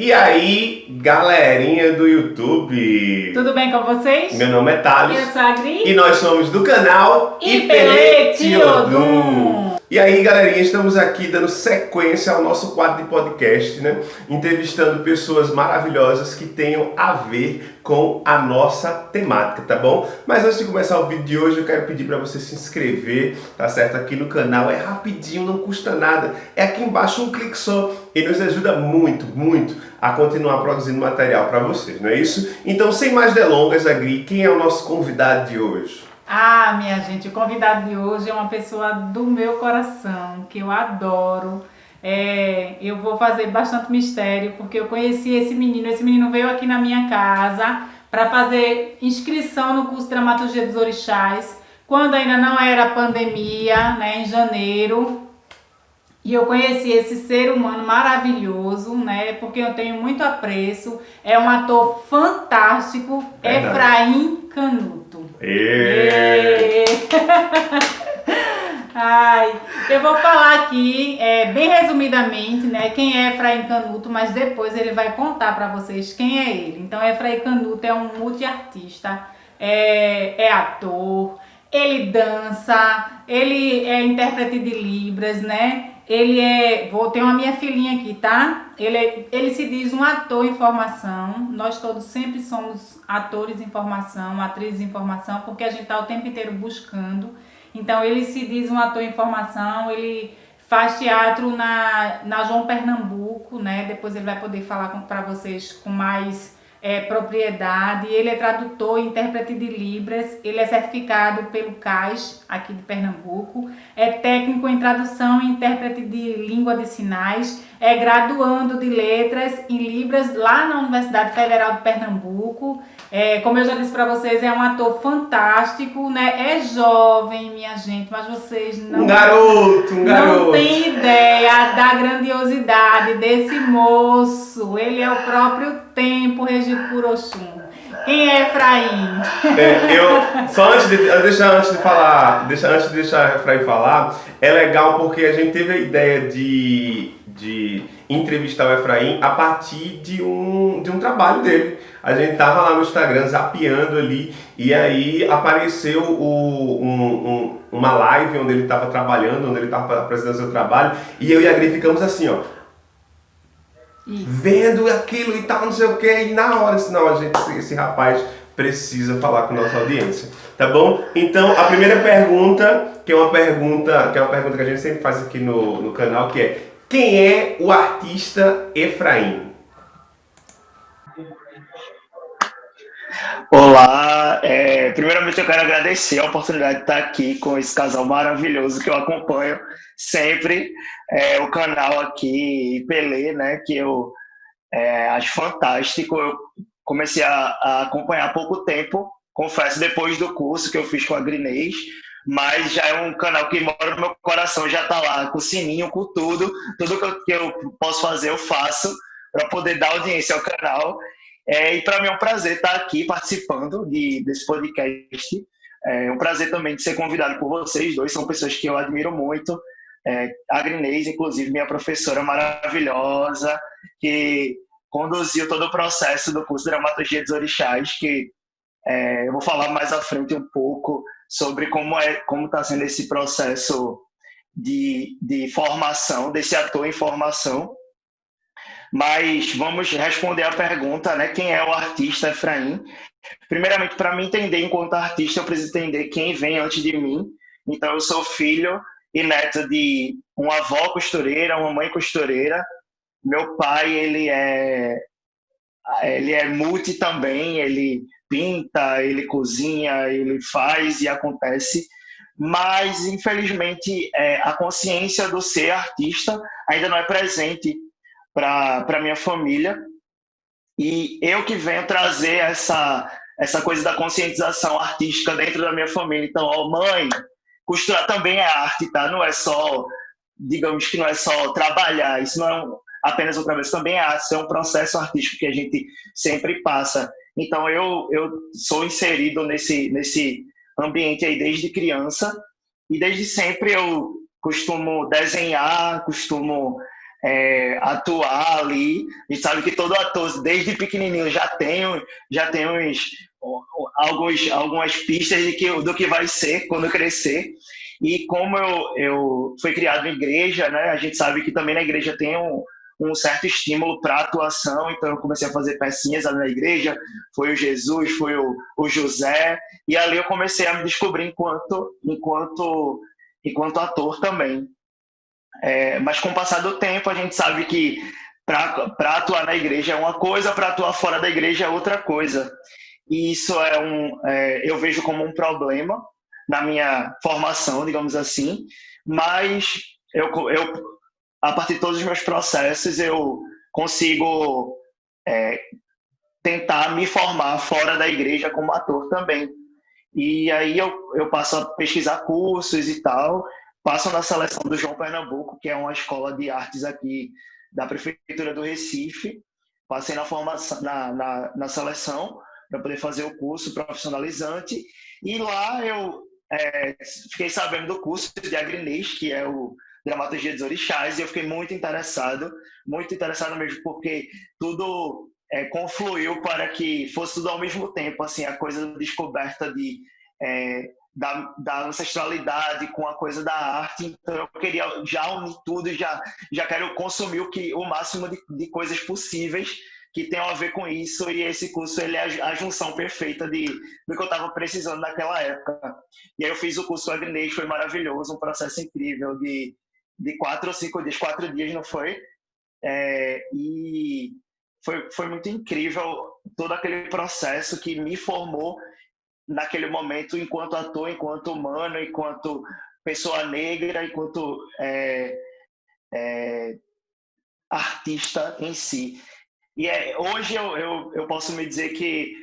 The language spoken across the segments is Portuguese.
E aí, galerinha do YouTube? Tudo bem com vocês? Meu nome é Thales. Eu sou a Gri. E nós somos do canal Ipelete Odum. E aí, galerinha, estamos aqui dando sequência ao nosso quadro de podcast, né? Entrevistando pessoas maravilhosas que tenham a ver com a nossa temática, tá bom? Mas antes de começar o vídeo de hoje, eu quero pedir para você se inscrever, tá certo? Aqui no canal, é rapidinho, não custa nada. É aqui embaixo um clique só e nos ajuda muito, muito a continuar produzindo material para vocês, não é isso? Então, sem mais delongas, Agri, quem é o nosso convidado de hoje? Ah, minha gente, o convidado de hoje é uma pessoa do meu coração, que eu adoro. Eu vou fazer bastante mistério, porque eu conheci esse menino veio aqui na minha casa para fazer inscrição no curso de Dramaturgia dos Orixás, quando ainda não era pandemia, né, em janeiro. E eu conheci esse ser humano maravilhoso, né? Porque eu tenho muito apreço. É um ator fantástico, Efraim Canuto. Ai, eu vou falar aqui, bem resumidamente, né? Quem é Efraim Canuto, mas depois ele vai contar para vocês quem é ele. Então, Efraim Canuto é um multiartista, é ator, ele dança, ele é intérprete de Libras, né? Tem uma minha filhinha aqui, tá? Ele se diz um ator em formação. Nós todos sempre somos atores em formação, atrizes em formação, porque a gente tá o tempo inteiro buscando. Então ele se diz um ator em formação, ele faz teatro na João Pernambuco, né? Depois ele vai poder falar para vocês com mais propriedade. Ele é tradutor e intérprete de Libras, ele é certificado pelo CAIS aqui de Pernambuco, é técnico em tradução e intérprete de língua de sinais, é graduando de letras em Libras lá na Universidade Federal de Pernambuco. Como eu já disse para vocês, é um ator fantástico, né? É jovem, minha gente, mas vocês não... Um garoto! Não tem ideia da grandiosidade desse moço. Ele é o próprio tempo regido por Oxum. Quem é Efraim? Antes de deixar Efraim falar, é legal porque a gente teve a ideia de entrevistar o Efraim a partir de um trabalho dele. A gente tava lá no Instagram zapeando ali e aí apareceu uma live onde ele estava trabalhando, onde ele estava apresentando seu trabalho, e eu e a Gri ficamos assim, ó, vendo aquilo e tal, não sei o que, e na hora, senão esse rapaz precisa falar com a nossa audiência, tá bom? Então, a primeira pergunta, que é uma pergunta que a gente sempre faz aqui no canal, que é: quem é o artista Efraim? Olá, primeiramente eu quero agradecer a oportunidade de estar aqui com esse casal maravilhoso que eu acompanho sempre, o canal aqui, Pelé, né, que eu acho fantástico. Eu comecei a acompanhar há pouco tempo, confesso, depois do curso que eu fiz com a Grinês, mas já é um canal que mora no meu coração, já está lá, com o sininho, com tudo que eu posso fazer eu faço para poder dar audiência ao canal. E para mim é um prazer estar aqui participando desse podcast. É um prazer também de ser convidado por vocês dois, são pessoas que eu admiro muito. A Grinês, inclusive, minha professora maravilhosa, que conduziu todo o processo do curso de Dramaturgia dos Orixás, que eu vou falar mais à frente um pouco sobre como está sendo esse processo de formação, desse ator em formação. Mas vamos responder a pergunta, né? Quem é o artista Efraim? Primeiramente, para me entender enquanto artista, eu preciso entender quem vem antes de mim. Então, eu sou filho e neto de uma avó costureira, uma mãe costureira. Meu pai, ele é multi também, ele pinta, ele cozinha, ele faz e acontece. Mas, infelizmente, a consciência do ser artista ainda não é presente para minha família, e eu que venho trazer essa coisa da conscientização artística dentro da minha família. Então, mãe, costurar também é arte, tá? Não é só, digamos que não é só trabalhar, isso não é apenas um trabalho, isso também é arte, isso é um processo artístico que a gente sempre passa. Então, eu sou inserido nesse ambiente aí desde criança, e desde sempre eu costumo desenhar, costumo atuar ali. A gente sabe que todo ator, desde pequenininho, já tem algumas pistas do que vai ser quando crescer. E como eu fui criado em igreja, né, a gente sabe que também na igreja tem um certo estímulo para atuação, então eu comecei a fazer pecinhas ali na igreja, foi o Jesus, foi o José, e ali eu comecei a me descobrir enquanto ator também. Mas com o passar do tempo, a gente sabe que para atuar na igreja é uma coisa, para atuar fora da igreja é outra coisa. E isso eu vejo como um problema na minha formação, digamos assim, mas a partir de todos os meus processos, eu consigo tentar me formar fora da igreja como ator também. E aí eu passo a pesquisar cursos e tal, passo na seleção do João Pernambuco, que é uma escola de artes aqui da Prefeitura do Recife. Passei na formação, na seleção para poder fazer o curso profissionalizante. E lá eu fiquei sabendo do curso de Agrinês, que é o Dramaturgia dos Orixás, e eu fiquei muito interessado mesmo, porque tudo confluiu para que fosse tudo ao mesmo tempo, assim, a coisa da descoberta da ancestralidade com a coisa da arte. Então eu queria já unir tudo, já quero consumir o máximo de coisas possíveis que tenham a ver com isso, e esse curso ele é a junção perfeita do que eu estava precisando naquela época. E aí eu fiz o curso Agrinês, foi maravilhoso, um processo incrível de 4 ou 5 dias, 4 dias não foi? E foi muito incrível todo aquele processo que me formou naquele momento enquanto ator, enquanto humano, enquanto pessoa negra, enquanto artista em si. E hoje eu posso me dizer que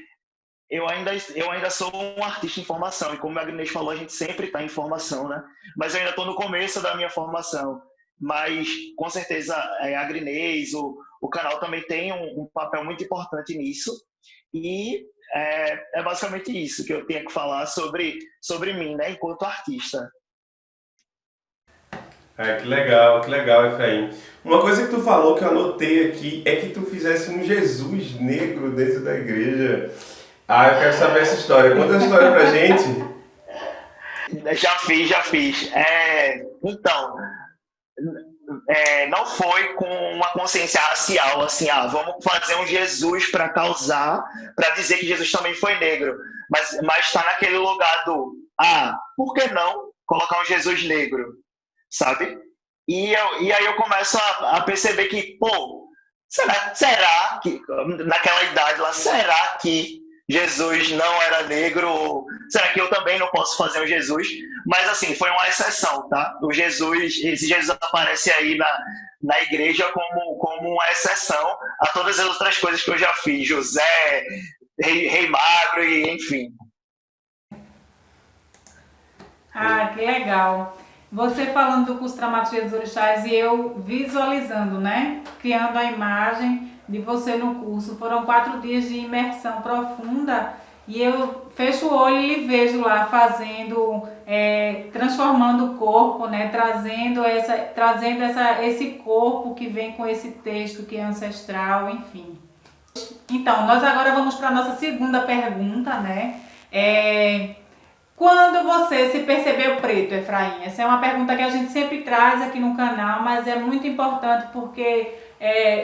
eu ainda sou um artista em formação, e como a Agnes falou, a gente sempre está em formação, né? Mas eu ainda estou no começo da minha formação. Mas, com certeza, a Agrinês, o canal também tem um papel muito importante nisso. E é basicamente isso que eu tenho que falar sobre mim, né, enquanto artista. Que legal, Efraim. Uma coisa que tu falou que eu anotei aqui é que tu fizesse um Jesus negro dentro da igreja. Eu quero saber essa história. Conta essa história pra gente. Já fiz. Então, não foi com uma consciência racial, assim, vamos fazer um Jesus para dizer que Jesus também foi negro. Mas está naquele lugar por que não colocar um Jesus negro? Sabe? E aí eu começo a perceber que, será que, naquela idade lá, será que Jesus não era negro? Ou será que eu também não posso fazer um Jesus? Mas, assim, foi uma exceção, tá? Esse Jesus aparece aí na igreja como uma exceção a todas as outras coisas que eu já fiz. José, Rei Magro, e enfim. Que legal. Você falando do curso Dramaturgia dos Orixás e eu visualizando, né? Criando a imagem de você no curso. Foram 4 dias de imersão profunda e eu fecho o olho e lhe vejo lá fazendo, transformando o corpo, né? Trazendo esse corpo que vem com esse texto que é ancestral, enfim. Então, nós agora vamos para a nossa segunda pergunta, né? Quando você se percebeu preto, Efraim? Essa é uma pergunta que a gente sempre traz aqui no canal, mas é muito importante porque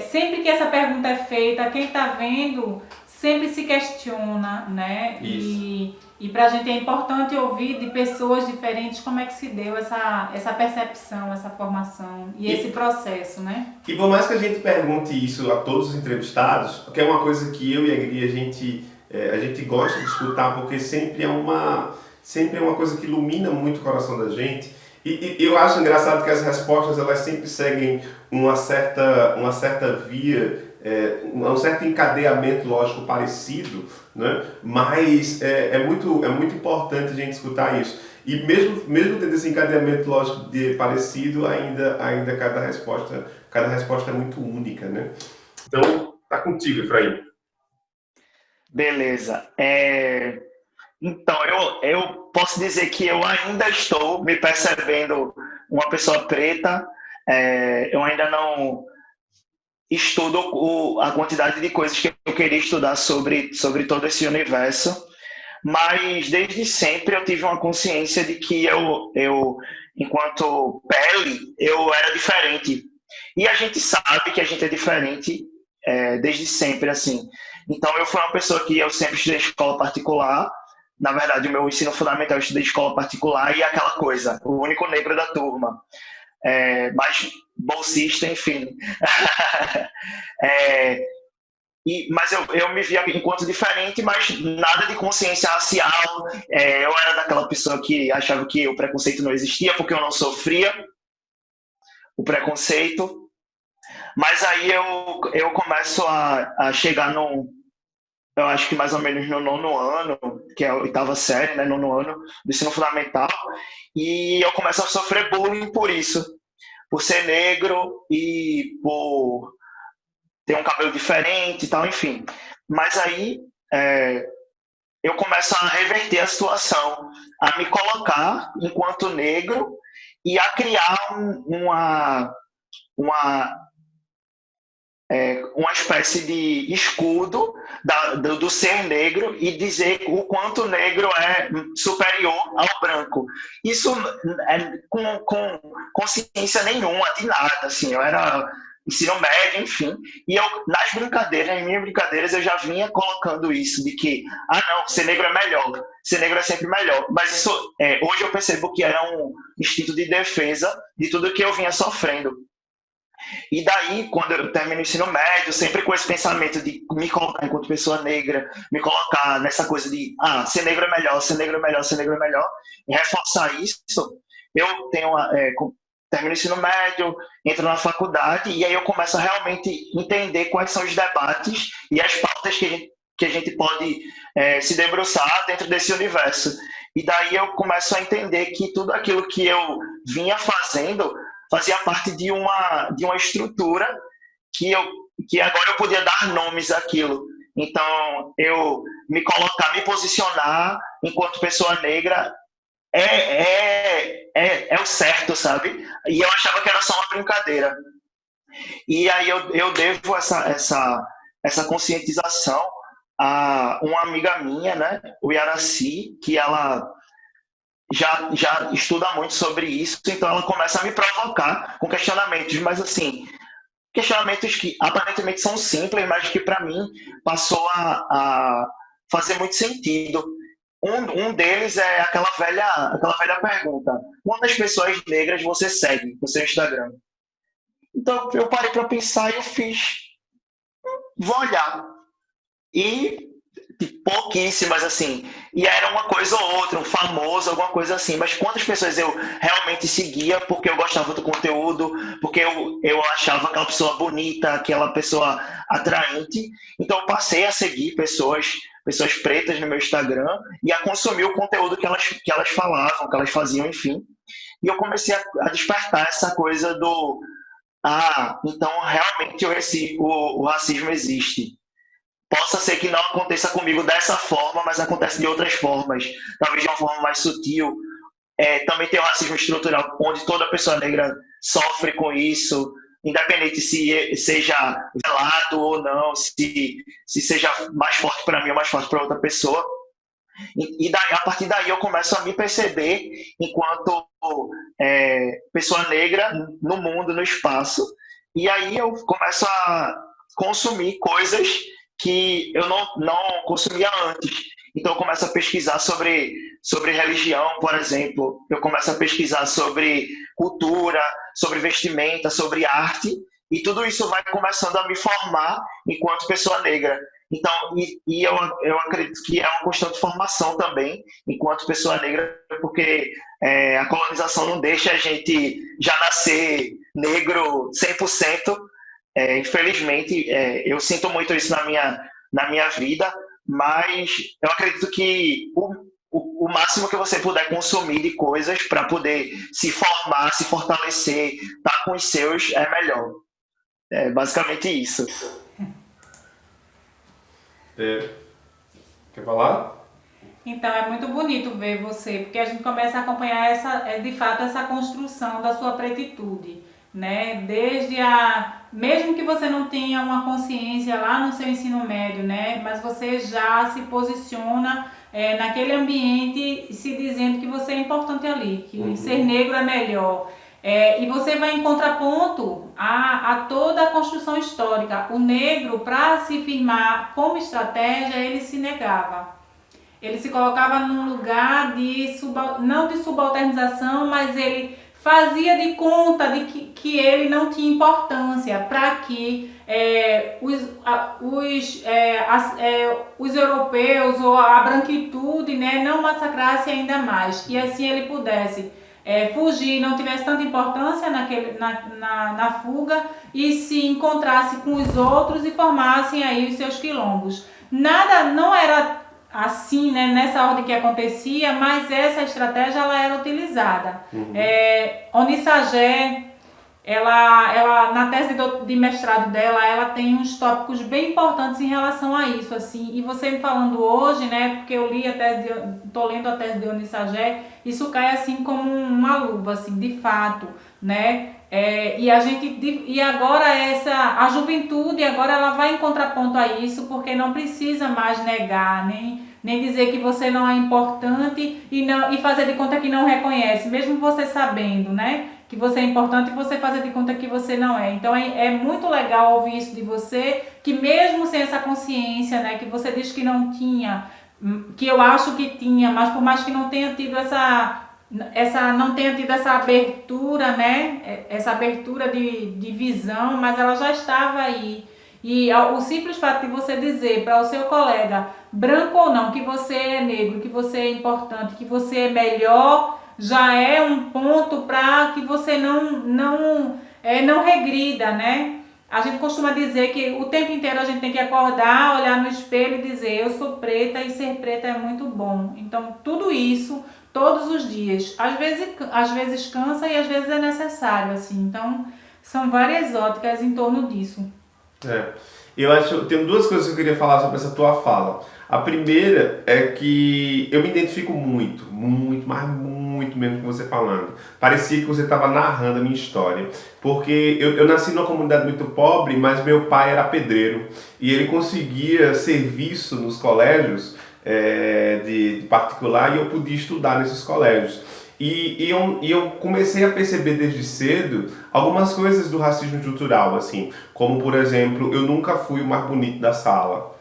sempre que essa pergunta é feita, quem está vendo sempre se questiona, né? Isso. E pra gente é importante ouvir de pessoas diferentes como é que se deu essa percepção, essa formação e esse processo, né? E por mais que a gente pergunte isso a todos os entrevistados, porque é uma coisa que eu e a Gri, a gente gosta de escutar, porque sempre é uma coisa que ilumina muito o coração da gente. E eu acho engraçado que as respostas elas sempre seguem uma certa via, um certo encadeamento lógico parecido, né? Mas é muito importante a gente escutar isso. E mesmo tendo esse encadeamento lógico parecido, ainda cada resposta é muito única, né? Então, tá contigo, Efraim. Beleza. Então, eu posso dizer que eu ainda estou me percebendo uma pessoa preta, Eu ainda não estudo a quantidade de coisas que eu queria estudar sobre todo esse universo, mas desde sempre eu tive uma consciência de que enquanto pele, eu era diferente. E a gente sabe que a gente é diferente desde sempre, assim. Então eu fui uma pessoa que eu sempre estudei escola particular. Na verdade, o meu ensino fundamental eu estudei escola particular e aquela coisa, o único negro da turma. Mas bolsista, enfim. é, mas eu me via enquanto diferente, mas nada de consciência racial. Eu era daquela pessoa que achava que o preconceito não existia porque eu não sofria o preconceito. Mas aí eu começo a chegar no. Eu acho que mais ou menos no nono ano, que é a oitava série, né, nono ano do ensino fundamental, e eu começo a sofrer bullying por isso, por ser negro e por ter um cabelo diferente e tal, enfim. Mas aí eu começo a reverter a situação, a me colocar enquanto negro e a criar uma, uma espécie de escudo do ser negro e dizer o quanto o negro é superior ao branco. Isso com consciência nenhuma de nada, assim, eu era ensino médio, enfim, e eu, nas minhas brincadeiras, eu já vinha colocando isso, de que, não, ser negro é melhor, ser negro é sempre melhor, mas isso, hoje eu percebo que era um instinto de defesa de tudo que eu vinha sofrendo. E daí, quando eu termino o ensino médio, sempre com esse pensamento de me colocar enquanto pessoa negra, me colocar nessa coisa de, ser negro é melhor, ser negro é melhor, ser negro é melhor, e reforçar isso, eu termino o ensino médio, entro na faculdade, e aí eu começo a realmente entender quais são os debates e as pautas que a gente pode se debruçar dentro desse universo. E daí eu começo a entender que tudo aquilo que eu vinha fazendo fazia parte de uma estrutura que agora eu podia dar nomes àquilo. Então, eu me colocar, me posicionar enquanto pessoa negra é o certo, sabe? E eu achava que era só uma brincadeira. E aí eu devo essa conscientização a uma amiga minha, né, o Yaraci, que ela já estuda muito sobre isso, então ela começa a me provocar com questionamentos, mas assim, questionamentos que aparentemente são simples, mas que para mim passou a fazer muito sentido. Um deles é aquela velha pergunta: quantas pessoas negras você segue no seu Instagram? Então eu parei para pensar e eu fiz, vou olhar. E pouquíssimas, assim. E era uma coisa ou outra, um famoso, alguma coisa assim. Mas quantas pessoas eu realmente seguia porque eu gostava do conteúdo, porque eu achava aquela pessoa bonita, aquela pessoa atraente. Então eu passei a seguir pessoas pretas no meu Instagram e a consumir o conteúdo que elas falavam, que elas faziam, enfim. E eu comecei a despertar essa coisa do então realmente o racismo existe. Possa ser que não aconteça comigo dessa forma, mas acontece de outras formas, talvez de uma forma mais sutil. Também tem o racismo estrutural, onde toda pessoa negra sofre com isso, independente se seja velado ou não, se seja mais forte para mim ou mais forte para outra pessoa. E daí, a partir daí eu começo a me perceber enquanto pessoa negra no mundo, no espaço, e aí eu começo a consumir coisas que eu não consumia antes. Então eu começo a pesquisar sobre religião, por exemplo, eu começo a pesquisar sobre cultura, sobre vestimenta, sobre arte, e tudo isso vai começando a me formar enquanto pessoa negra. Então, eu acredito que é uma constante formação também, enquanto pessoa negra, porque a colonização não deixa a gente já nascer negro 100%. Infelizmente, eu sinto muito isso na minha vida, mas eu acredito que o máximo que você puder consumir de coisas para poder se formar, se fortalecer, estar com os seus, é melhor. É basicamente isso. Quer falar? Então é muito bonito ver você, porque a gente começa a acompanhar de fato essa construção da sua pretitude. né? Mesmo que você não tenha uma consciência lá no seu ensino médio, né? Mas você já se posiciona naquele ambiente se dizendo que você é importante ali, que ser negro é melhor. E você vai em contraponto a toda a construção histórica. O negro, para se firmar como estratégia, ele se negava. Ele se colocava num lugar não de subalternização, mas ele fazia de conta de que ele não tinha importância para que os europeus ou a branquitude, né, não massacrasse ainda mais. E assim ele pudesse fugir, não tivesse tanta importância na fuga e se encontrasse com os outros e formassem aí os seus quilombos. Nada, não era assim, né, nessa ordem que acontecia, mas essa estratégia ela era utilizada. Onissagé, ela na tese de mestrado dela, ela tem uns tópicos bem importantes em relação a isso, assim. E você me falando hoje, né, porque eu li tô lendo a tese de Onissagé, isso cai assim como uma luva, assim, de fato, né? E agora a juventude agora ela vai em contraponto a isso, porque não precisa mais negar, nem dizer que você não é importante e fazer de conta que não reconhece, mesmo você sabendo, né, que você é importante, você fazer de conta que você não é. Então é muito legal ouvir isso de você, que mesmo sem essa consciência, né, que você diz que não tinha, que eu acho que tinha, mas por mais que não tenha tido não tenha tido essa abertura, né? Essa abertura de visão, mas ela já estava aí. E o simples fato de você dizer para o seu colega, branco ou não, que você é negro, que você é importante, que você é melhor, já é um ponto para que você não regrida, né? A gente costuma dizer que o tempo inteiro a gente tem que acordar, olhar no espelho e dizer eu sou preta e ser preta é muito bom. Então tudo isso todos os dias. Às vezes cansa e às vezes é necessário, assim. Então, são várias óticas em torno disso. Tenho duas coisas que eu queria falar sobre essa tua fala. A primeira é que eu me identifico muito, mas muito mesmo com você falando. Parecia que você estava narrando a minha história. Porque eu nasci numa comunidade muito pobre, mas meu pai era pedreiro. E ele conseguia serviço nos colégios de particular e eu podia estudar nesses colégios. E eu comecei a perceber desde cedo algumas coisas do racismo estrutural, assim, como por exemplo, eu nunca fui o mais bonito da sala.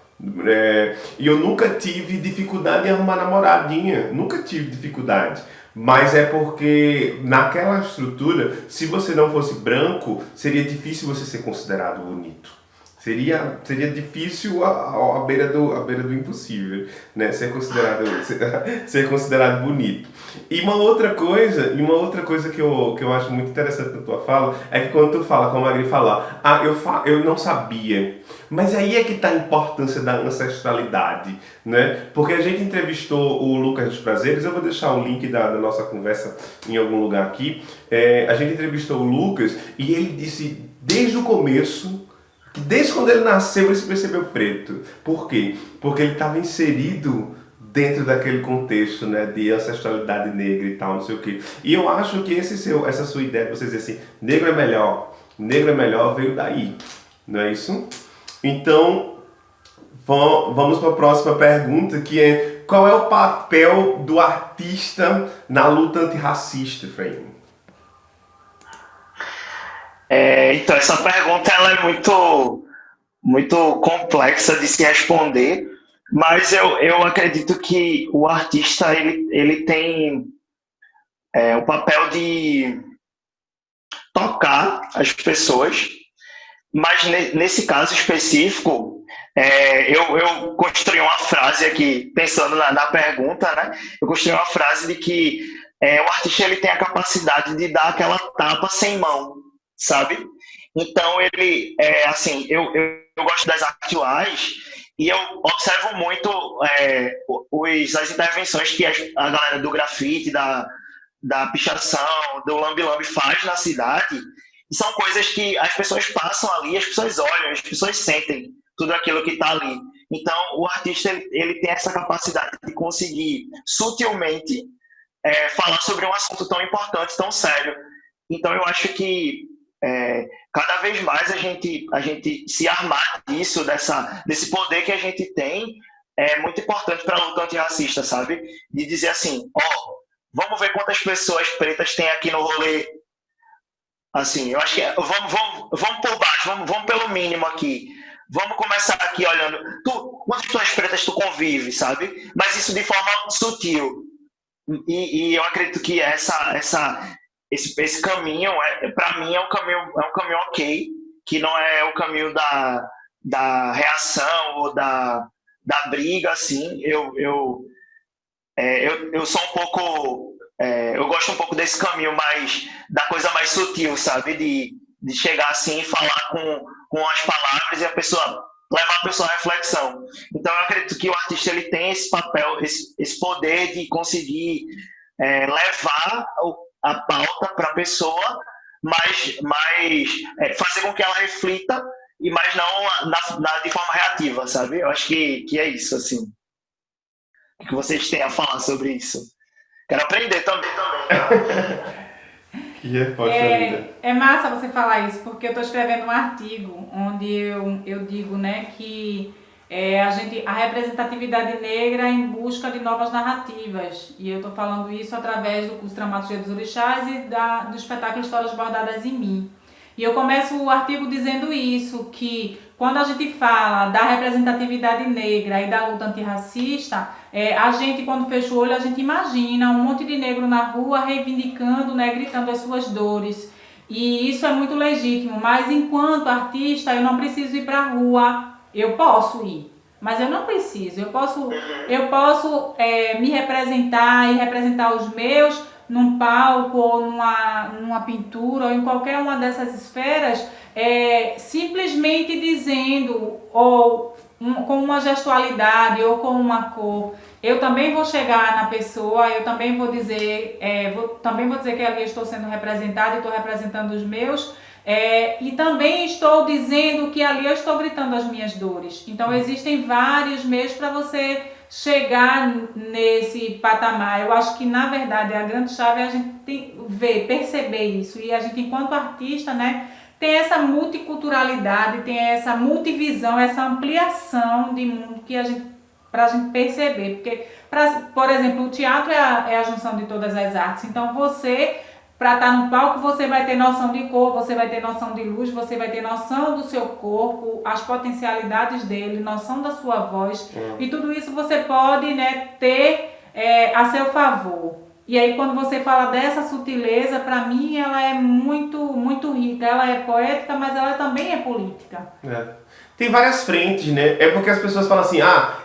E eu nunca tive dificuldade em arrumar namoradinha, nunca tive dificuldade. Mas é porque naquela estrutura, se você não fosse branco, seria difícil você ser considerado bonito. Seria difícil à beira do impossível, né? Ser considerado bonito. E uma outra coisa que eu acho muito interessante na tua fala é que quando tu fala, como a Magri fala, eu não sabia. Mas aí é que está a importância da ancestralidade, né? Porque a gente entrevistou o Lucas dos Prazeres, eu vou deixar o link da nossa conversa em algum lugar aqui. A gente entrevistou o Lucas e ele disse desde o começo que desde quando ele nasceu ele se percebeu preto. Por quê? Porque ele estava inserido dentro daquele contexto, né, de ancestralidade negra e tal, não sei o quê. E eu acho que essa sua ideia de você dizer assim, negro é melhor, veio daí. Não é isso? Então, vamos para a próxima pergunta, que é qual é o papel do artista na luta antirracista, Efraim? Então, essa pergunta ela é muito complexa de se responder, mas eu acredito que o artista ele tem o papel de tocar as pessoas, mas nesse caso específico, eu construí uma frase aqui, pensando na pergunta, né? Eu construí uma frase de que o artista ele tem a capacidade de dar aquela tapa sem mão, sabe? Então, ele, assim, eu gosto das artes visuais e eu observo muito as intervenções que a galera do grafite, da pichação, do lambe-lambe faz na cidade, e são coisas que as pessoas passam ali, as pessoas olham, as pessoas sentem tudo aquilo que está ali. Então, o artista ele tem essa capacidade de conseguir sutilmente falar sobre um assunto tão importante, tão sério. Então, eu acho que cada vez mais a gente se armar disso, desse poder que a gente tem, é muito importante para a luta antirracista, sabe? De dizer assim, ó, vamos ver quantas pessoas pretas tem aqui no rolê. Assim, eu acho que vamos por baixo, vamos pelo mínimo aqui. Vamos começar aqui olhando. Quantas pessoas pretas tu convive, sabe? Mas isso de forma sutil. E eu acredito que esse caminho, para mim, é um caminho ok, que não é o caminho da reação ou da briga, assim. Eu sou um pouco. Eu gosto um pouco desse caminho da coisa mais sutil, sabe? De chegar assim e falar com as palavras e levar a pessoa à reflexão. Então eu acredito que o artista ele tem esse papel, esse poder de conseguir levar a pauta para a pessoa, mas fazer com que ela reflita, mas não de forma reativa, sabe? Eu acho que é isso, assim. O que vocês têm a falar sobre isso? Quero aprender também. Que resposta linda. É massa você falar isso, porque eu estou escrevendo um artigo onde eu digo, né, que a representatividade negra em busca de novas narrativas. E eu estou falando isso através do curso Dramaturgia dos Orixás e do espetáculo Histórias Bordadas em Mim. E eu começo o artigo dizendo isso, que quando a gente fala da representatividade negra e da luta antirracista, a gente, quando fecha o olho, a gente imagina um monte de negro na rua reivindicando, né, gritando as suas dores. E isso é muito legítimo, mas enquanto artista eu não preciso ir para a rua. Eu posso ir, mas eu não preciso. Eu posso me representar e representar os meus num palco ou numa pintura ou em qualquer uma dessas esferas, simplesmente dizendo ou com uma gestualidade ou com uma cor. Eu também vou chegar na pessoa, eu também vou dizer, também vou dizer que ali eu estou sendo representada e estou representando os meus. E também estou dizendo que ali eu estou gritando as minhas dores. Então existem vários meios para você chegar nesse patamar. Eu acho que na verdade a grande chave é a gente perceber isso. E a gente, enquanto artista, né, tem essa multiculturalidade, tem essa multivisão, essa ampliação de mundo que pra gente perceber. Porque, por exemplo, o teatro é a junção de todas as artes. Então para estar no palco, você vai ter noção de cor, você vai ter noção de luz, você vai ter noção do seu corpo, as potencialidades dele, noção da sua voz. E tudo isso você pode, né, ter a seu favor. E aí, quando você fala dessa sutileza, para mim, ela é muito, muito rica. Ela é poética, mas ela também é política. Tem várias frentes, né? É porque as pessoas falam assim,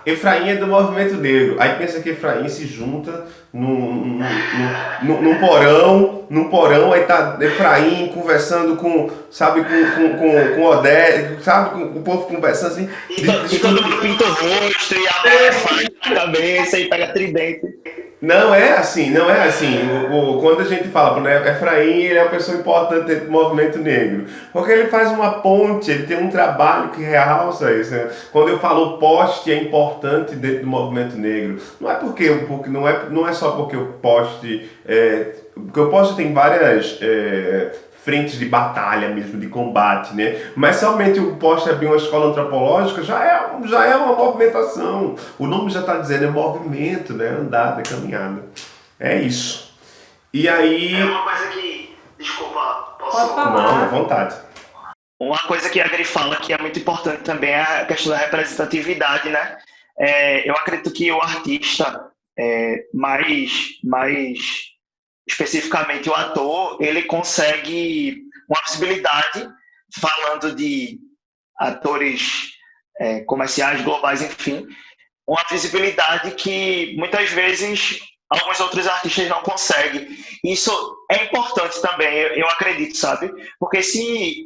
Efraim é do movimento negro. Aí pensa que Efraim se junta num porão, aí tá Efraim conversando com Odé, sabe, com o povo conversando assim. E todo mundo pinta o rosto, e a mão faz na cabeça e pega tridente. Não é assim. Quando a gente fala, né, Efraim, ele é uma pessoa importante dentro do movimento negro, porque ele faz uma ponte, ele tem um trabalho que realça isso, né? Quando eu falo o poste é importante dentro do movimento negro, não é só porque o poste, porque o poste tem várias frentes de batalha mesmo, de combate, né? Mas somente o poste abrir uma escola antropológica já é uma movimentação. O nome já está dizendo, é movimento, né? Andada, caminhada. É isso. E aí... É uma coisa que... Desculpa, Pode falar. Não, à vontade. Uma coisa que a Gri fala que é muito importante também é a questão da representatividade, né? Eu acredito que o artista, mais especificamente o ator, ele consegue uma visibilidade, falando de atores comerciais, globais, enfim, uma visibilidade que muitas vezes alguns outros artistas não conseguem. Isso é importante também, eu acredito, sabe? Porque se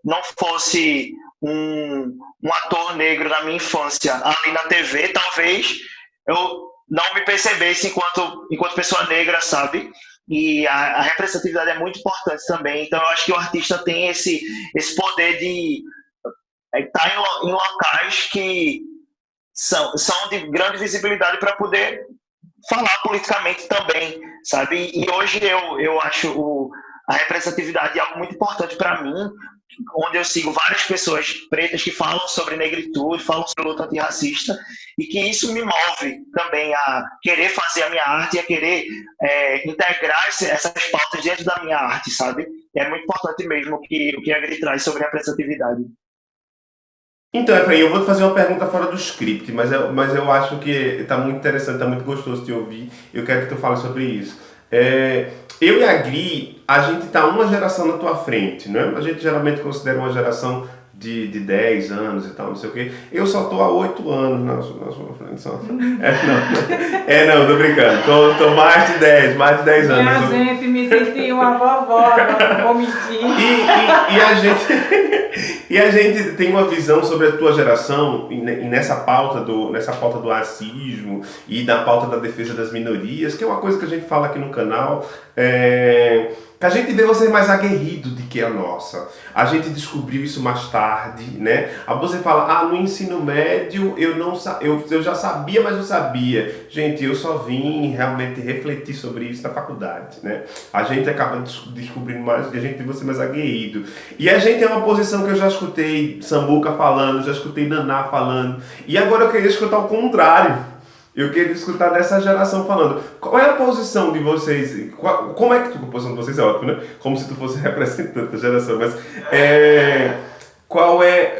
não fosse um ator negro na minha infância ali na TV, talvez eu não me percebesse enquanto pessoa negra, sabe? E a representatividade é muito importante também. Então eu acho que o artista tem esse poder de estar em locais que são de grande visibilidade para poder falar politicamente também, sabe? E hoje eu acho a representatividade é algo muito importante para mim, onde eu sigo várias pessoas pretas que falam sobre negritude, falam sobre luta antirracista, e que isso me move também a querer fazer a minha arte e a querer integrar essas pautas dentro da minha arte, sabe? E é muito importante mesmo o que a Gri traz sobre representatividade. Então, Efraim, eu vou te fazer uma pergunta fora do script, mas eu acho que está muito interessante, está muito gostoso te ouvir. Eu quero que tu fale sobre isso. Eu e a Gri, a gente está uma geração na tua frente, né? A gente geralmente considera uma geração de 10 anos e tal, não sei o quê. Eu só tô há 8 anos na sua frente. Não, tô brincando. Tô mais de 10 anos. Minha gente, me senti uma vovó, agora não vou mentir. E a gente tem uma visão sobre a tua geração e nessa pauta do racismo e da pauta da defesa das minorias, que é uma coisa que a gente fala aqui no canal, que a gente vê você mais aguerrido do que a nossa. A gente descobriu isso mais tarde, né? Aí você fala, no ensino médio eu já sabia, mas eu sabia. Gente, eu só vim realmente refletir sobre isso na faculdade, né? A gente acaba descobrindo mais, e a gente vê você mais aguerrido. E a gente tem uma posição que eu já escutei Sambuca falando, já escutei Naná falando, e agora eu queria escutar o contrário. Eu queria escutar dessa geração falando. Qual é a posição de vocês? Como é que a posição de vocês é óbvio, né? Como se tu fosse representante da geração, mas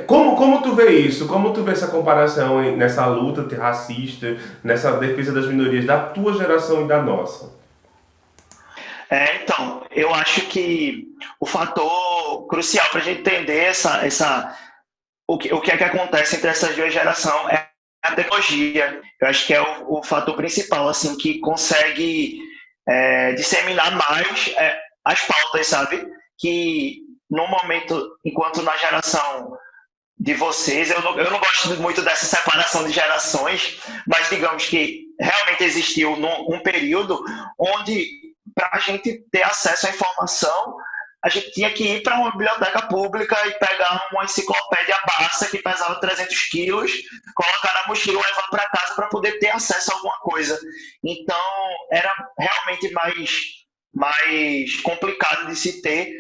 como tu vê isso? Como tu vê essa comparação nessa luta antirracista, nessa defesa das minorias da tua geração e da nossa? Então, eu acho que o fator crucial para a gente entender o que é que acontece entre essas duas gerações é a tecnologia. Eu acho que é o fator principal, assim, que consegue disseminar mais as pautas, sabe? Que no momento, enquanto na geração de vocês, eu não gosto muito dessa separação de gerações, mas digamos que realmente existiu um período onde, para a gente ter acesso à informação, a gente tinha que ir para uma biblioteca pública e pegar uma enciclopédia Barça que pesava 300 quilos, colocar na mochila e levar para casa para poder ter acesso a alguma coisa. Então, era realmente mais complicado de se ter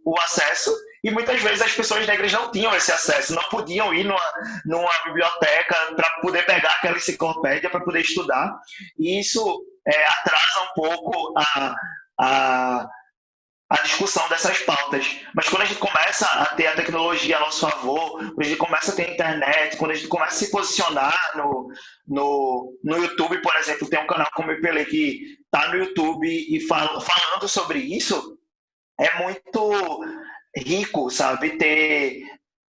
o acesso, e muitas vezes as pessoas negras não tinham esse acesso, não podiam ir numa biblioteca para poder pegar aquela enciclopédia para poder estudar, e isso atrasa um pouco a discussão dessas pautas. Mas quando a gente começa a ter a tecnologia a nosso favor, quando a gente começa a ter a internet, quando a gente começa a se posicionar no YouTube, por exemplo, tem um canal como o Ipele que está no YouTube e falando sobre isso, é muito rico, sabe? Ter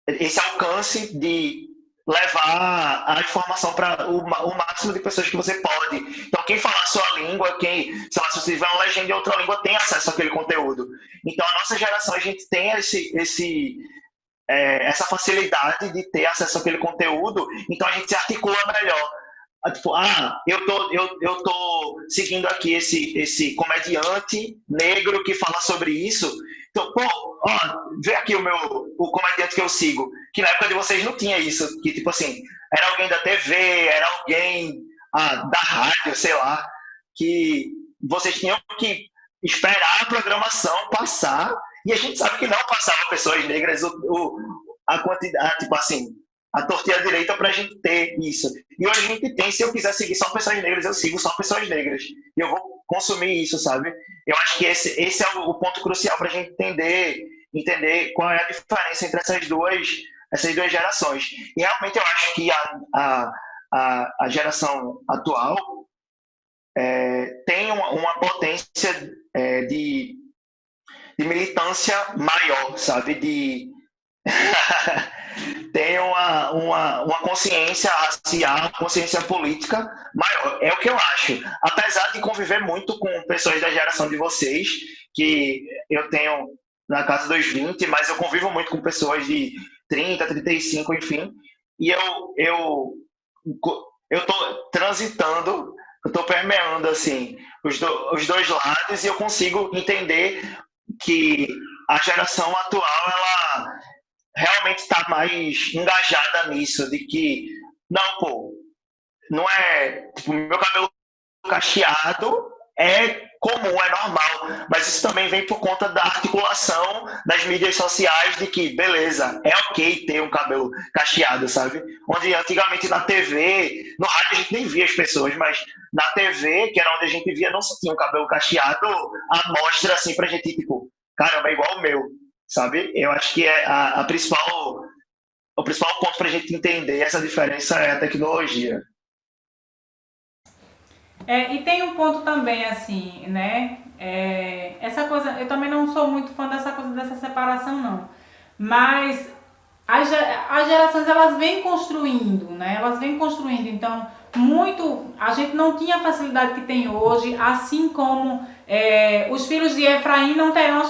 esse alcance de levar a informação para o máximo de pessoas que você pode. Então, quem falar a sua língua, sei lá, se você tiver uma legenda em outra língua, tem acesso àquele conteúdo. Então, a nossa geração, a gente tem essa facilidade de ter acesso àquele conteúdo, então a gente se articula melhor. Tipo, eu tô seguindo aqui esse comediante negro que fala sobre isso. Então, vê aqui o comediante que eu sigo, que na época de vocês não tinha isso, que tipo assim, era alguém da TV, era alguém da rádio, sei lá, que vocês tinham que esperar a programação passar, e a gente sabe que não passava pessoas negras a quantidade, tipo assim, a torta direita para a gente ter isso. E hoje a gente tem, se eu quiser seguir só pessoas negras, eu sigo só pessoas negras. E eu vou consumir isso, sabe? Eu acho que esse é o ponto crucial para a gente entender qual é a diferença entre essas duas gerações. E realmente eu acho que a geração atual tem uma potência de militância maior, sabe? Tem uma consciência racial, consciência política maior. É o que eu acho. Apesar de conviver muito com pessoas da geração de vocês, que eu tenho na casa dos 20, mas eu convivo muito com pessoas de 30, 35, enfim. E eu tô transitando, eu tô permeando assim, os dois lados, e eu consigo entender que a geração atual, ela realmente está mais engajada nisso, de que, não é, tipo, meu cabelo cacheado é comum, é normal, mas isso também vem por conta da articulação das mídias sociais de que, beleza, é ok ter um cabelo cacheado, sabe? Onde antigamente na TV, no rádio a gente nem via as pessoas, mas na TV, que era onde a gente via, não se tinha um cabelo cacheado à mostra, assim, pra gente, tipo, caramba, é igual o meu, sabe? Eu acho que é o principal ponto pra gente entender essa diferença é a tecnologia. E tem um ponto também, assim, né? Essa coisa, eu também não sou muito fã dessa coisa dessa separação, não. Mas as gerações elas vêm construindo, né? Elas vêm construindo. Então, a gente não tinha a facilidade que tem hoje, assim como os filhos de Efraim não terão,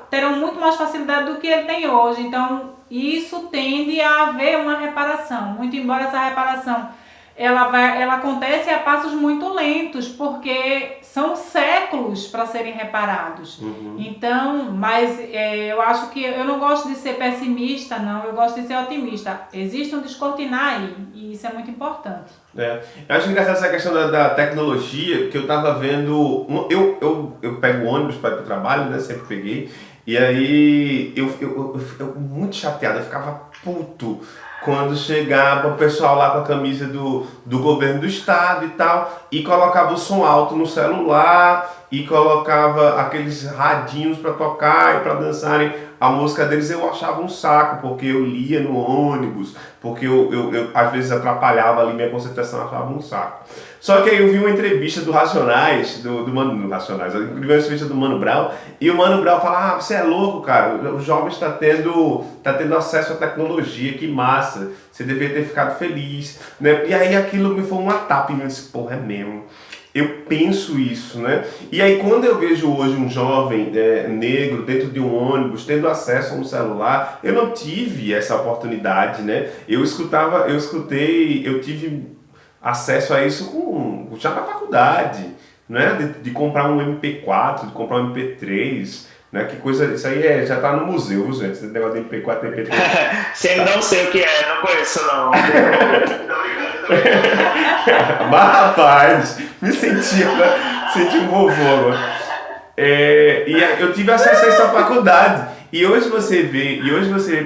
terão muito mais facilidade do que ele tem hoje. Então, isso tende a haver uma reparação. Muito embora essa reparação ela acontece a passos muito lentos, porque são séculos para serem reparados. Então, mas eu acho que eu não gosto de ser pessimista, não, eu gosto de ser otimista. Existe um descortinar aí, e isso é muito importante. Eu acho engraçado essa questão da tecnologia, que eu tava vendo. Eu pego ônibus para ir pro trabalho, né? Sempre peguei. E aí eu muito chateado, eu ficava puto quando chegava o pessoal lá com a camisa do governo do estado e tal, e colocava o som alto no celular, e colocava aqueles radinhos para tocar e para dançarem a música deles. Eu achava um saco, porque eu lia no ônibus, porque eu às vezes atrapalhava ali minha concentração, eu achava um saco. Só que aí eu vi uma entrevista do Racionais, do Mano Racionais, eu vi uma entrevista do Mano Brown, e o Mano Brown fala: você é louco, cara, os jovens tá tendo acesso à tecnologia, que massa, você deveria ter ficado feliz, né? E aí aquilo me foi uma tapa em mim, eu disse, porra, é mesmo. Eu penso isso, né? E aí quando eu vejo hoje um jovem negro dentro de um ônibus, tendo acesso a um celular, eu não tive essa oportunidade, né? Eu tive acesso a isso já na faculdade, né? De comprar um MP4, de comprar um MP3, né? Que coisa, isso aí já tá no museu, viu, gente? Esse negócio de MP4 e MP3. Sim, não sei o que é, não conheço não. Mas rapaz, me senti um vovô agora. Eu tive acesso a essa faculdade. E hoje você vê,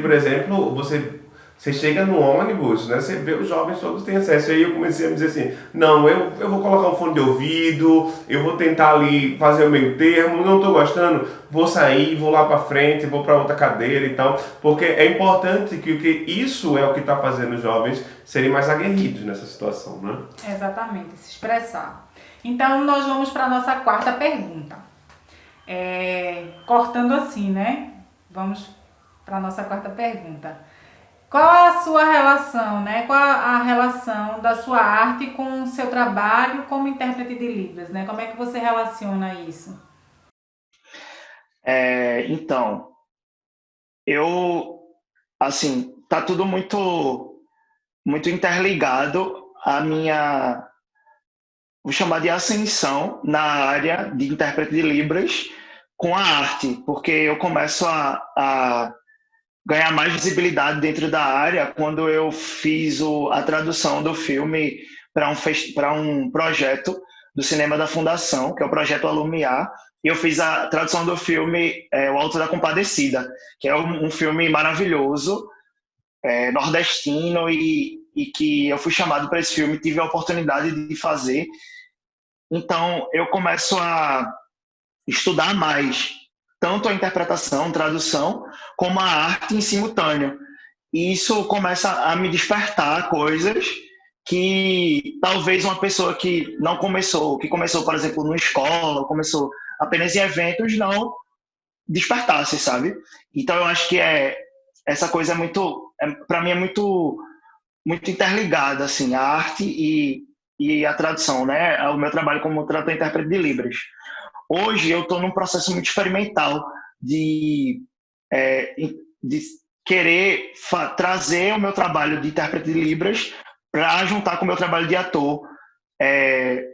por exemplo, você chega no ônibus, né? Você vê os jovens todos têm acesso. Aí eu comecei a me dizer assim, não, eu vou colocar um fone de ouvido, eu vou tentar ali fazer o meio termo, não estou gostando, vou sair, vou lá para frente, vou para outra cadeira e tal. Porque é importante que isso é o que está fazendo os jovens serem mais aguerridos nessa situação, né? Exatamente, se expressar. Então nós vamos para a nossa quarta pergunta. Cortando assim, né? Vamos para a nossa quarta pergunta. Qual a sua relação, né? Qual a relação da sua arte com o seu trabalho como intérprete de Libras, né? Como é que você relaciona isso? Então, assim, tá tudo muito, muito interligado à minha, vou chamar de ascensão na área de intérprete de Libras com a arte, porque eu começo a ganhar mais visibilidade dentro da área quando eu fiz a tradução do filme para um projeto do Cinema da Fundação, que é o Projeto Alumiar, e eu fiz a tradução do filme O Alto da Compadecida, que é um filme maravilhoso, nordestino, e que eu fui chamado para esse filme, tive a oportunidade de fazer. Então, eu começo a estudar mais tanto a interpretação, tradução, como a arte em simultâneo. E isso começa a me despertar coisas que talvez uma pessoa que começou, por exemplo, numa escola, começou apenas em eventos, não despertasse, sabe? Então eu acho que essa coisa é muito, para mim é muito, muito interligada, assim, a arte e a tradução, né? O meu trabalho como tradutor e intérprete de Libras. Hoje eu estou num processo muito experimental de querer trazer o meu trabalho de intérprete de Libras para juntar com o meu trabalho de ator.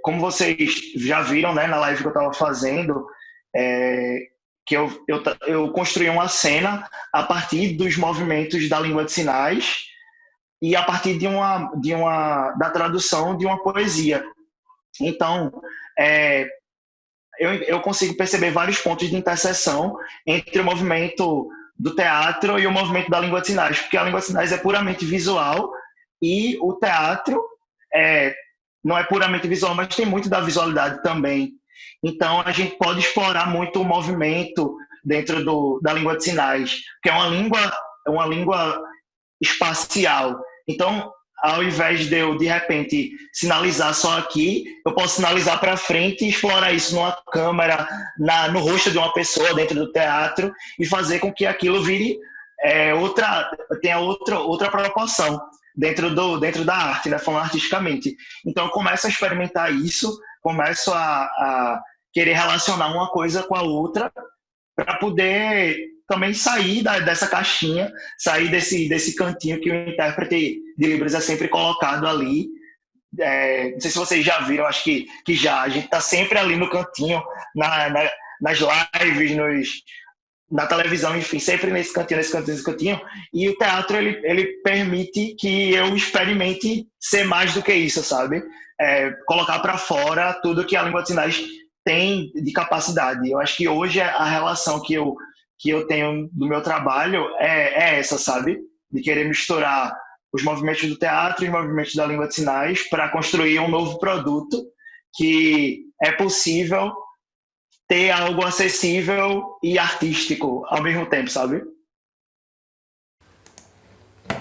Como vocês já viram, né, na live que eu estava fazendo, que eu construí uma cena a partir dos movimentos da língua de sinais e a partir da tradução de uma poesia. Então, eu consigo perceber vários pontos de interseção entre o movimento do teatro e o movimento da língua de sinais, porque a língua de sinais é puramente visual e o teatro é, não é puramente visual, mas tem muito da visualidade também. Então, a gente pode explorar muito o movimento dentro da língua de sinais, que é uma língua espacial. Então, ao invés de eu, de repente, sinalizar só aqui, eu posso sinalizar para frente e explorar isso numa câmera, no rosto de uma pessoa dentro do teatro e fazer com que aquilo vire tenha outra proporção dentro da arte, né, falando artisticamente. Então, eu começo a experimentar isso, começo a querer relacionar uma coisa com a outra para poder também sair dessa caixinha, sair desse cantinho que o intérprete de Libras é sempre colocado ali. Não sei se vocês já viram, acho que já. A gente está sempre ali no cantinho, nas lives, na televisão, enfim, sempre nesse cantinho. E o teatro, ele permite que eu experimente ser mais do que isso, sabe? Colocar para fora tudo que a língua de sinais tem de capacidade. Eu acho que hoje a relação que eu tenho do meu trabalho é essa, sabe? De querer misturar os movimentos do teatro e os movimentos da língua de sinais para construir um novo produto que é possível ter algo acessível e artístico ao mesmo tempo, sabe?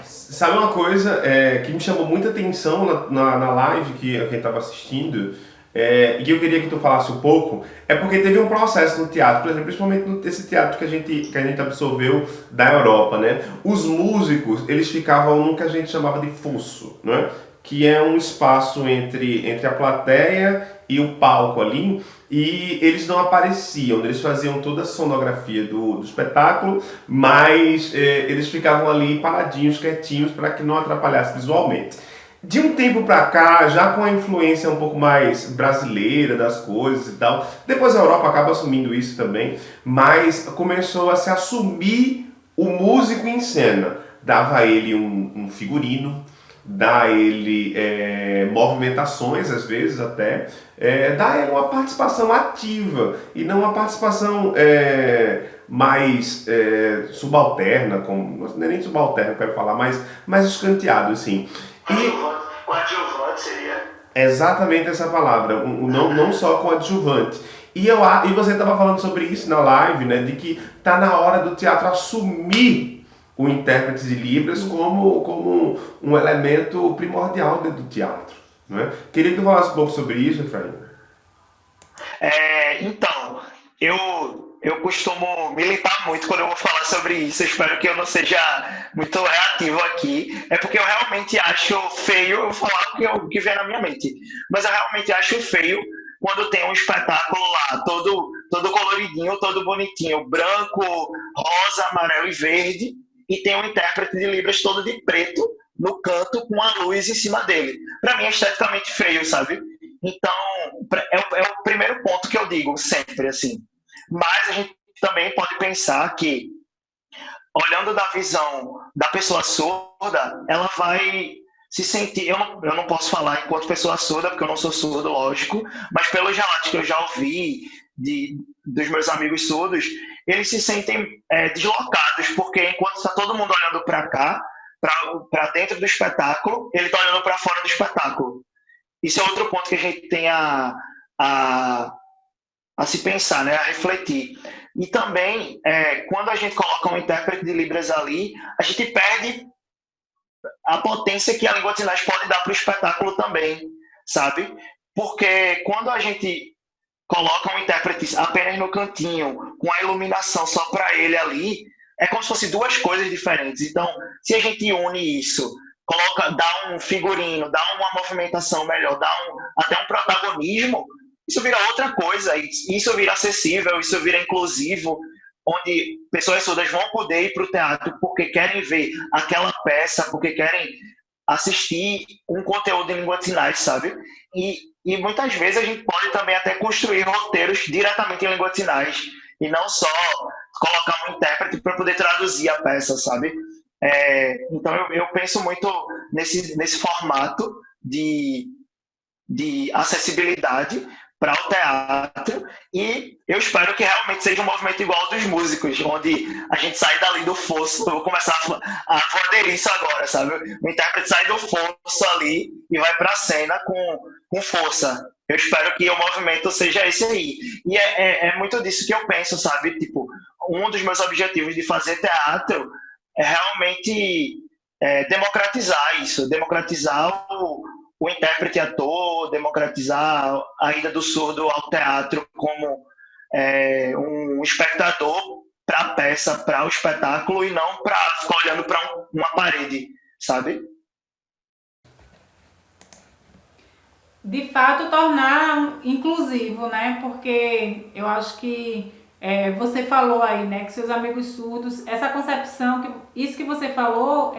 Sabe uma coisa que me chamou muita atenção na live que a gente estava assistindo, e que eu queria que tu falasse um pouco, é porque teve um processo no teatro, por exemplo, principalmente nesse teatro que a gente absorveu da Europa, né? Os músicos, eles ficavam num que a gente chamava de fosso, né? Que é um espaço entre a plateia e o palco ali, e eles não apareciam, eles faziam toda a sonografia do espetáculo, mas eles ficavam ali paradinhos, quietinhos, para que não atrapalhasse visualmente. De um tempo pra cá, já com a influência um pouco mais brasileira das coisas e tal, depois a Europa acaba assumindo isso também, mas começou a se assumir o músico em cena. Dava a ele um figurino, dá a ele movimentações, às vezes até, dá a ele uma participação ativa e não uma participação mais subalterna, não é nem subalterna que eu quero falar, mais escanteado, assim. Coadjuvante seria? Exatamente essa palavra, não só coadjuvante. E você estava falando sobre isso na live, né, de que tá na hora do teatro assumir o intérprete de Libras como um elemento primordial dentro do teatro. Não é? Queria que tu falasse um pouco sobre isso, Efraim. Então, eu costumo militar muito quando eu vou falar sobre isso. Eu espero que eu não seja muito reativo aqui. É porque eu realmente acho feio, eu vou falar o que vem na minha mente, mas eu realmente acho feio quando tem um espetáculo lá, todo coloridinho, todo bonitinho, branco, rosa, amarelo e verde, e tem um intérprete de Libras todo de preto no canto com a luz em cima dele. Para mim é esteticamente feio, sabe? Então, é o primeiro ponto que eu digo sempre, assim. Mas a gente também pode pensar que, olhando da visão da pessoa surda, ela vai se sentir... Eu não posso falar enquanto pessoa surda, porque eu não sou surdo, lógico, mas pelos relatos que eu já ouvi dos meus amigos surdos, eles se sentem deslocados, porque enquanto está todo mundo olhando para cá, para dentro do espetáculo, ele está olhando para fora do espetáculo. Isso é outro ponto que a gente tem a se pensar, né? A refletir. E também, quando a gente coloca um intérprete de Libras ali, a gente perde a potência que a língua de sinais pode dar para o espetáculo também, sabe? Porque quando a gente coloca um intérprete apenas no cantinho, com a iluminação só para ele ali, é como se fossem duas coisas diferentes. Então, se a gente une isso, dá um figurino, dá uma movimentação melhor, até um protagonismo, isso vira outra coisa, isso vira acessível, isso vira inclusivo, onde pessoas surdas vão poder ir para o teatro porque querem ver aquela peça, porque querem assistir um conteúdo em língua de sinais, sabe? E muitas vezes a gente pode também até construir roteiros diretamente em língua de sinais e não só colocar um intérprete para poder traduzir a peça, sabe? Então eu penso muito nesse formato de acessibilidade, para o teatro, e eu espero que realmente seja um movimento igual ao dos músicos, onde a gente sai dali do fosso. Eu vou começar a aderir isso agora, sabe? O intérprete sai do fosso ali e vai para a cena com força. Eu espero que o movimento seja esse aí. E é muito disso que eu penso, sabe? Tipo, um dos meus objetivos de fazer teatro é realmente democratizar isso, democratizar o intérprete ator, democratizar a ida do surdo ao teatro como um espectador para a peça, para o espetáculo, e não para ficar olhando para uma parede, sabe? De fato, tornar inclusivo, né? Porque eu acho que você falou aí, né, que seus amigos surdos, essa concepção, isso que você falou,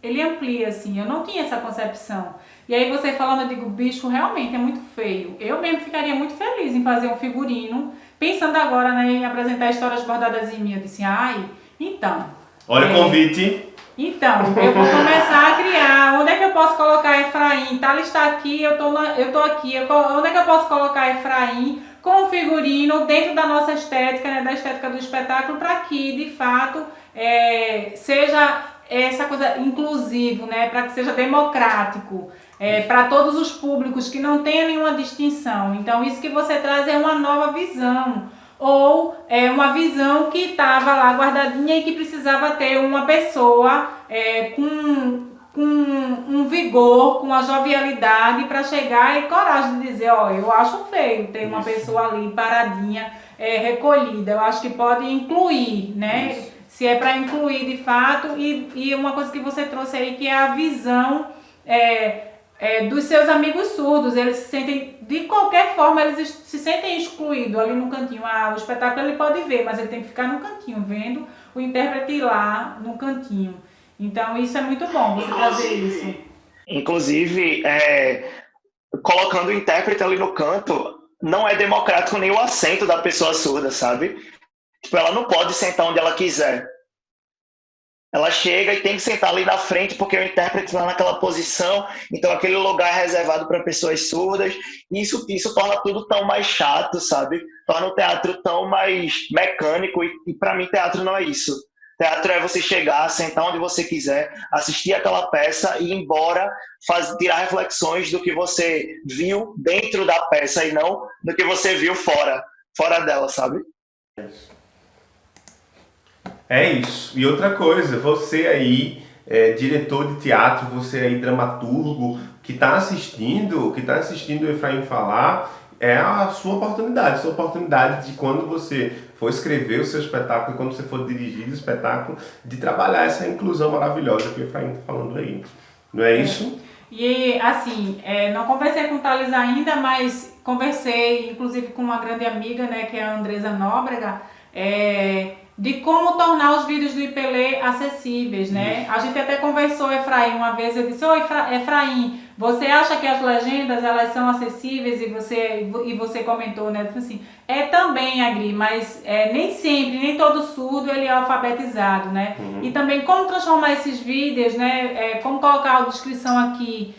ele amplia, assim. Eu não tinha essa concepção. E aí você falando, eu digo, bicho, realmente é muito feio. Eu mesmo ficaria muito feliz em fazer um figurino, pensando agora, né, em apresentar histórias bordadas em mim. Eu disse, ai, então... Olha o convite. Então, eu vou começar a criar. Onde é que eu posso colocar Efraim? Tal está aqui, eu tô aqui. Onde é que eu posso colocar Efraim com o figurino dentro da nossa estética, né, da estética do espetáculo, para que, de fato, seja essa coisa inclusivo, né, para que seja democrático, para todos os públicos, que não tenha nenhuma distinção. Então, isso que você traz é uma nova visão. Ou uma visão que estava lá guardadinha e que precisava ter uma pessoa com um vigor, com uma jovialidade para chegar e coragem de dizer, ó, eu acho feio ter uma pessoa ali paradinha, recolhida. Eu acho que pode incluir, né? Isso. Se é para incluir de fato, e uma coisa que você trouxe aí, que é a visão dos seus amigos surdos. Eles se sentem, de qualquer forma, eles se sentem excluídos ali no cantinho. O espetáculo ele pode ver, mas ele tem que ficar no cantinho, vendo o intérprete lá no cantinho. Então isso é muito bom, você trazer isso. Inclusive, colocando o intérprete ali no canto, não é democrático nem o assento da pessoa surda, sabe? Tipo, ela não pode sentar onde ela quiser. Ela chega e tem que sentar ali na frente, porque o intérprete está naquela posição, então aquele lugar é reservado para pessoas surdas. Isso torna tudo tão mais chato, sabe? Torna o teatro tão mais mecânico, e para mim teatro não é isso. Teatro é você chegar, sentar onde você quiser, assistir aquela peça e ir embora, tirar reflexões do que você viu dentro da peça e não do que você viu fora dela, sabe? É isso. E outra coisa, você aí, diretor de teatro, você aí, dramaturgo, que está assistindo o Efraim falar, é a sua oportunidade de, quando você for escrever o seu espetáculo, quando você for dirigir o espetáculo, de trabalhar essa inclusão maravilhosa que o Efraim está falando aí. Não é isso? E assim, não conversei com o Thales ainda, mas conversei inclusive com uma grande amiga, né, que é a Andresa Nóbrega, de como tornar os vídeos do IPLE acessíveis, né? Isso. A gente até conversou, Efraim, uma vez, eu disse, Efraim, você acha que as legendas, elas são acessíveis? E você comentou, né? Assim, também, Agri, mas nem sempre, nem todo surdo ele é alfabetizado, né? Uhum. E também como transformar esses vídeos, né? Como colocar a descrição aqui.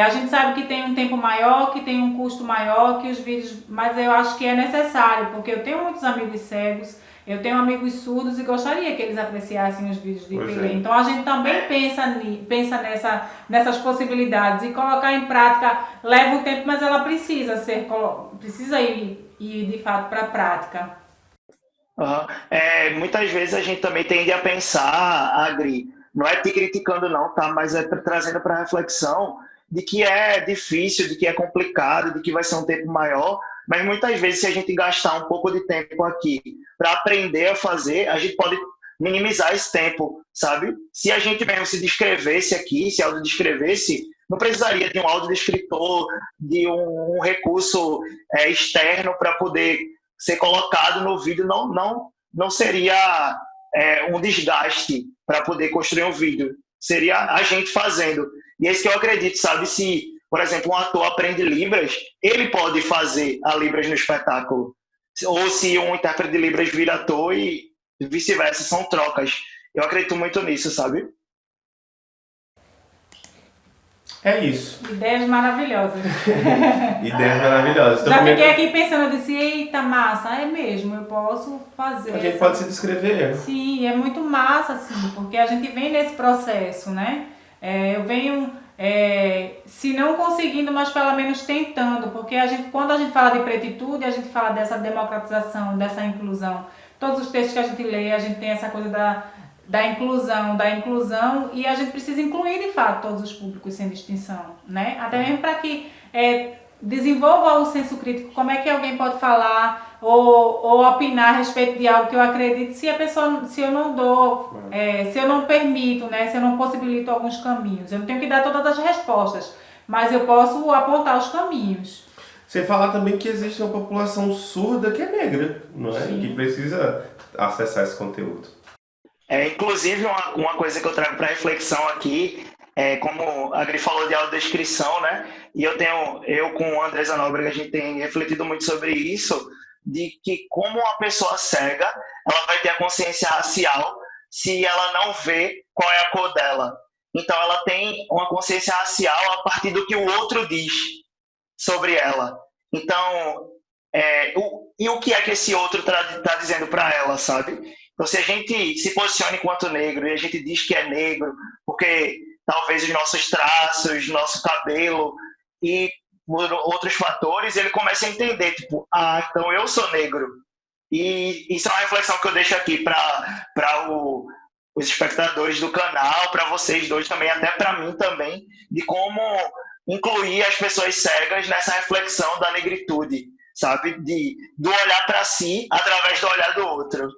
A gente sabe que tem um tempo maior, que tem um custo maior que os vídeos, mas eu acho que é necessário, porque eu tenho muitos amigos cegos, eu tenho amigos surdos e gostaria que eles apreciassem os vídeos de IPLE. Então a gente também pensa nessas possibilidades, e colocar em prática leva um tempo, mas ela precisa ir de fato para a prática. Uhum. Muitas vezes a gente também tende a pensar, Agri, não é te criticando não, tá? Mas trazendo para reflexão de que é difícil, de que é complicado, de que vai ser um tempo maior. Mas muitas vezes, se a gente gastar um pouco de tempo aqui para aprender a fazer, a gente pode minimizar esse tempo, sabe? Se a gente mesmo se descrevesse aqui, se autodescrevesse, não precisaria de um audiodescritor, de um recurso externo para poder ser colocado no vídeo. Não seria um desgaste para poder construir um vídeo. Seria a gente fazendo. E é isso que eu acredito, sabe? Se, por exemplo, um ator aprende Libras, ele pode fazer a Libras no espetáculo. Ou se um intérprete de Libras vira ator, e vice-versa, são trocas. Eu acredito muito nisso, sabe? É isso. Ideias maravilhosas. Ideias maravilhosas. Então, Já fiquei aqui pensando, eu disse, eita, massa, é mesmo, eu posso fazer. A gente pode se descrever. Sim, é muito massa, assim, porque a gente vem nesse processo, né? Eu venho, se não conseguindo, mas pelo menos tentando, porque quando a gente fala de pretitude, a gente fala dessa democratização, dessa inclusão. Todos os textos que a gente lê, a gente tem essa coisa da inclusão, e a gente precisa incluir, de fato, todos os públicos sem distinção, né? Até mesmo para que desenvolva o senso crítico, como é que alguém pode falar ou opinar a respeito de algo que eu acredito se eu não dou, se eu não permito, né? Se eu não possibilito alguns caminhos. Eu não tenho que dar todas as respostas, mas eu posso apontar os caminhos. Sem falar também que existe uma população surda que é negra, não é? Sim. Que precisa acessar esse conteúdo. Inclusive, uma coisa que eu trago para reflexão aqui como a Gri falou de autodescrição, né? E eu com a Andresa Nóbrega, a gente tem refletido muito sobre isso, de que como uma pessoa cega, ela vai ter a consciência racial se ela não vê qual é a cor dela. Então, ela tem uma consciência racial a partir do que o outro diz sobre ela. Então, o que é que esse outro está dizendo para ela, sabe? Então, se a gente se posiciona enquanto negro e a gente diz que é negro, porque talvez os nossos traços, nosso cabelo e por outros fatores, ele começa a entender, tipo, então eu sou negro. E isso é uma reflexão que eu deixo aqui para os espectadores do canal, para vocês dois também, até para mim também, de como incluir as pessoas cegas nessa reflexão da negritude, sabe? Do olhar para si através do olhar do outro.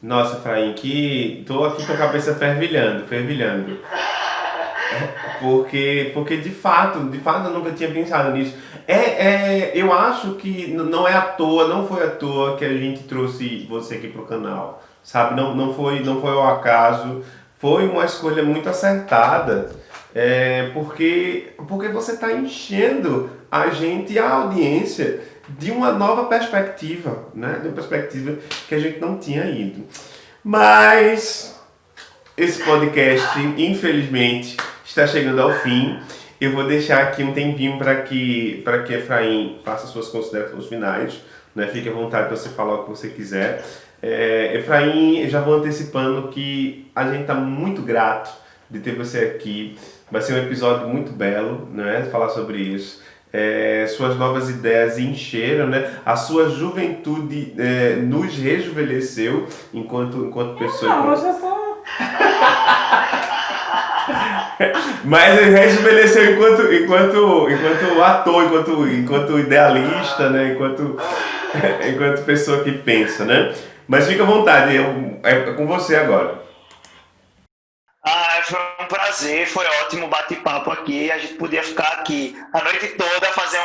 Nossa, Efraim, tô aqui com a cabeça fervilhando. Porque de fato eu nunca tinha pensado nisso. Eu acho que não é à toa, não foi à toa que a gente trouxe você aqui pro canal, sabe? Não foi ao acaso, foi uma escolha muito acertada, porque você está enchendo a gente e a audiência de uma nova perspectiva, né? De uma perspectiva que a gente não tinha ido. Mas esse podcast, infelizmente, está chegando ao fim. Eu vou deixar aqui um tempinho para que Efraim faça suas considerações finais, né? Fique à vontade para você falar o que você quiser. Efraim, já vou antecipando que a gente está muito grato de ter você aqui. Vai ser um episódio muito belo, né? Falar sobre isso. Suas novas ideias encheram, né? A sua juventude nos rejuvenesceu enquanto pessoa. Não, hoje eu sou... Mas ele rejuvenesceu enquanto ator, enquanto idealista, né? Enquanto pessoa que pensa, né? Mas fica à vontade, é com você agora. Foi um prazer, foi ótimo bate-papo aqui. A gente podia ficar aqui a noite toda, fazer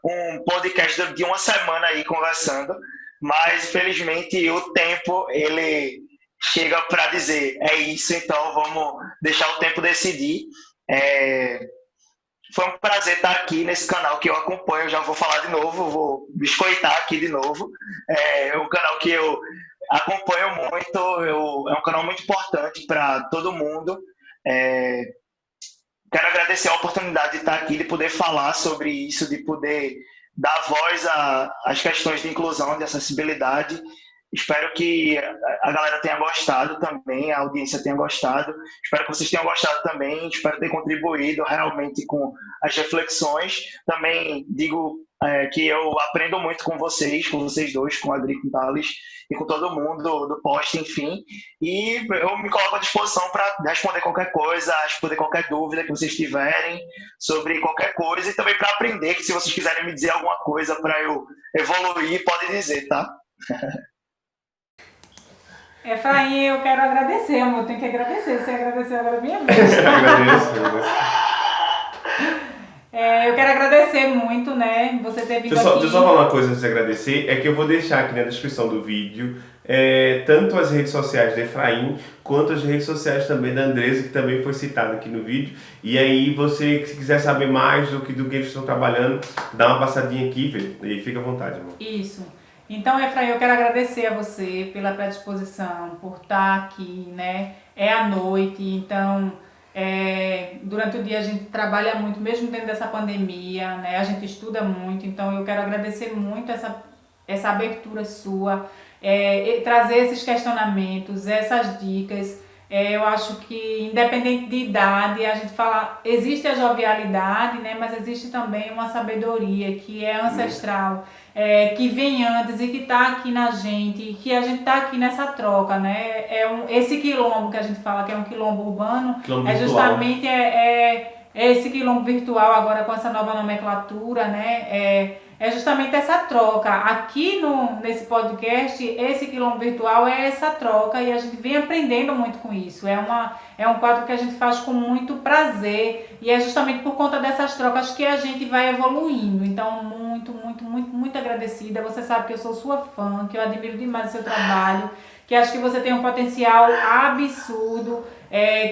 um podcast de uma semana aí conversando, mas infelizmente o tempo ele chega para dizer é isso, então vamos deixar o tempo decidir. Foi um prazer estar aqui nesse canal que eu acompanho, já vou falar de novo, vou biscoitar aqui de novo. É um canal que eu acompanho muito, é um canal muito importante para todo mundo. Quero agradecer a oportunidade de estar aqui, de poder falar sobre isso, de poder dar voz às questões de inclusão, de acessibilidade. Espero que a galera tenha gostado também, a audiência tenha gostado. Espero que vocês tenham gostado também. Espero ter contribuído realmente com as reflexões. Também digo que eu aprendo muito com vocês dois, com a Gri, com o Thales e com todo mundo do post, enfim. E eu me coloco à disposição para responder qualquer coisa, responder qualquer dúvida que vocês tiverem sobre qualquer coisa e também para aprender, que se vocês quiserem me dizer alguma coisa para eu evoluir, podem dizer, tá? Efraim, eu quero agradecer, amor. Eu tenho que agradecer. Você agradeceu agora a minha vez. Agradeço. Eu quero agradecer muito, né? Você ter vindo aqui. Deixa eu só falar uma coisa antes de agradecer. É que eu vou deixar aqui na descrição do vídeo tanto as redes sociais de Efraim, quanto as redes sociais também da Andresa, que também foi citada aqui no vídeo. E aí, você, se quiser saber mais do que eles estão trabalhando, dá uma passadinha aqui, velho. E fica à vontade, amor. Isso. Então, Efraim, eu quero agradecer a você pela predisposição, por estar aqui, né? É à noite, então Durante o dia a gente trabalha muito, mesmo dentro dessa pandemia, né? A gente estuda muito, então eu quero agradecer muito essa abertura sua, e trazer esses questionamentos, essas dicas. Eu acho que, independente de idade, a gente fala, existe a jovialidade, né? Mas existe também uma sabedoria que é ancestral, que vem antes e que está aqui na gente, que a gente está aqui nessa troca, né? Esse quilombo que a gente fala que é um quilombo urbano, Quilombo é virtual. justamente esse quilombo virtual agora com essa nova nomenclatura, né? É justamente essa troca. Aqui nesse podcast, esse quilombo virtual é essa troca e a gente vem aprendendo muito com isso. É um quadro que a gente faz com muito prazer e é justamente por conta dessas trocas que a gente vai evoluindo. Então, muito agradecida. Você sabe que eu sou sua fã, que eu admiro demais o seu trabalho, que acho que você tem um potencial absurdo.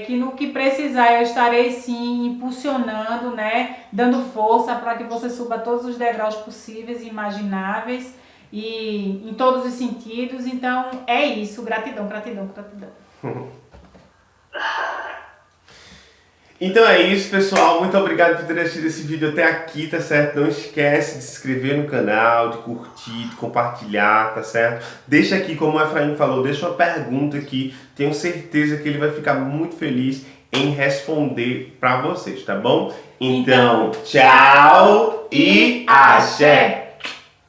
Que no que precisar eu estarei sim impulsionando, né, dando força para que você suba todos os degraus possíveis e imagináveis e em todos os sentidos. Então é isso, gratidão. Então é isso, pessoal. Muito obrigado por ter assistido esse vídeo até aqui, tá certo? Não esquece de se inscrever no canal, de curtir, de compartilhar, tá certo? Deixa aqui, como o Efraim falou, deixa uma pergunta aqui. Tenho certeza que ele vai ficar muito feliz em responder para vocês, tá bom? Então, tchau e axé!